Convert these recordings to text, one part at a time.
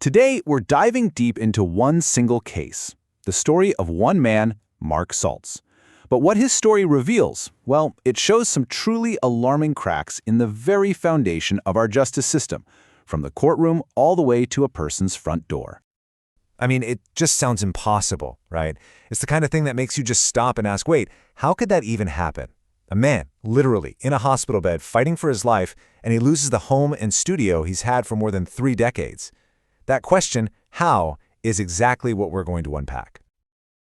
Today, we're diving deep into one single case, the story of one man, Mark Saltz. But what his story reveals, well, it shows some truly alarming cracks in the very foundation of our justice system, from the courtroom all the way to a person's front door. I mean, it just sounds impossible, right? It's the kind of thing that makes you just stop and ask, wait, how could that even happen? A man, literally, in a hospital bed fighting for his life, and he loses the home and studio he's had for more than 3 decades. That question, how, is exactly what we're going to unpack.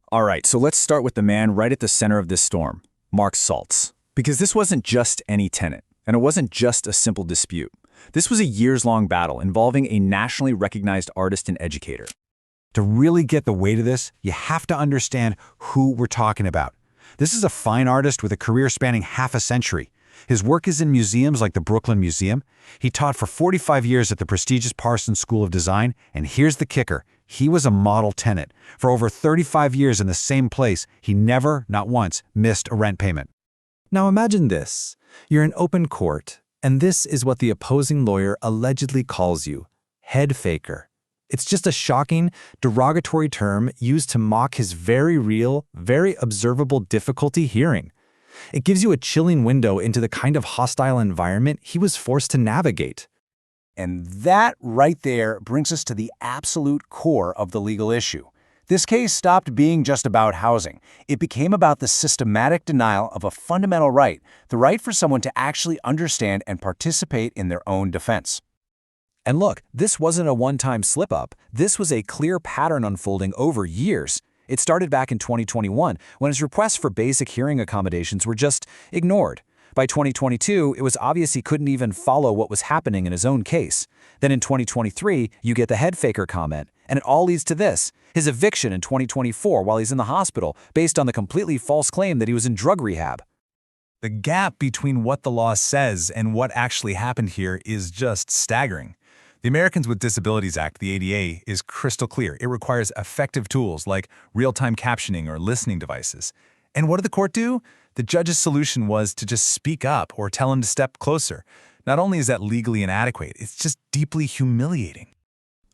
All right, so let's start with the man right at the center of this storm, Mark Saltz. Because this wasn't just any tenant, and it wasn't just a simple dispute. This was a years-long battle involving a nationally recognized artist and educator. To really get the weight of this, you have to understand who we're talking about. This is a fine artist with a career spanning half a century. His work is in museums like the Brooklyn Museum. He taught for 45 years at the prestigious Parsons School of Design, and here's the kicker. He was a model tenant. For over 35 years in the same place, he never, not once, missed a rent payment. Now imagine this. You're in open court, and this is what the opposing lawyer allegedly calls you, head faker. It's just a shocking, derogatory term used to mock his very real, very observable difficulty hearing. It gives you a chilling window into the kind of hostile environment he was forced to navigate. And that right there brings us to the absolute core of the legal issue. This case stopped being just about housing. It became about the systematic denial of a fundamental right, the right for someone to actually understand and participate in their own defense. And look, this wasn't a one-time slip-up. This was a clear pattern unfolding over years. It started back in 2021, when his requests for basic hearing accommodations were just ignored. By 2022, it was obvious he couldn't even follow what was happening in his own case. Then in 2023, you get the head faker comment, and it all leads to this, his eviction in 2024 while he's in the hospital, based on the completely false claim that he was in drug rehab. The gap between what the law says and what actually happened here is just staggering. The Americans with Disabilities Act, the ADA, is crystal clear. It requires effective tools like real-time captioning or listening devices. And what did the court do? The judge's solution was to just speak up or tell him to step closer. Not only is that legally inadequate, it's just deeply humiliating.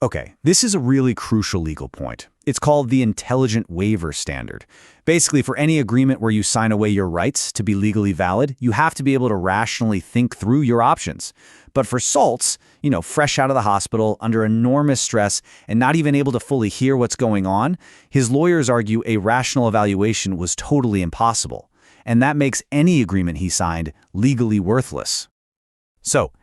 Okay, this is a really crucial legal point. It's called the intelligent waiver standard. Basically, for any agreement where you sign away your rights to be legally valid, you have to be able to rationally think through your options. But for Saltz, fresh out of the hospital, under enormous stress, and not even able to fully hear what's going on, his lawyers argue a rational evaluation was totally impossible. And that makes any agreement he signed legally worthless. So,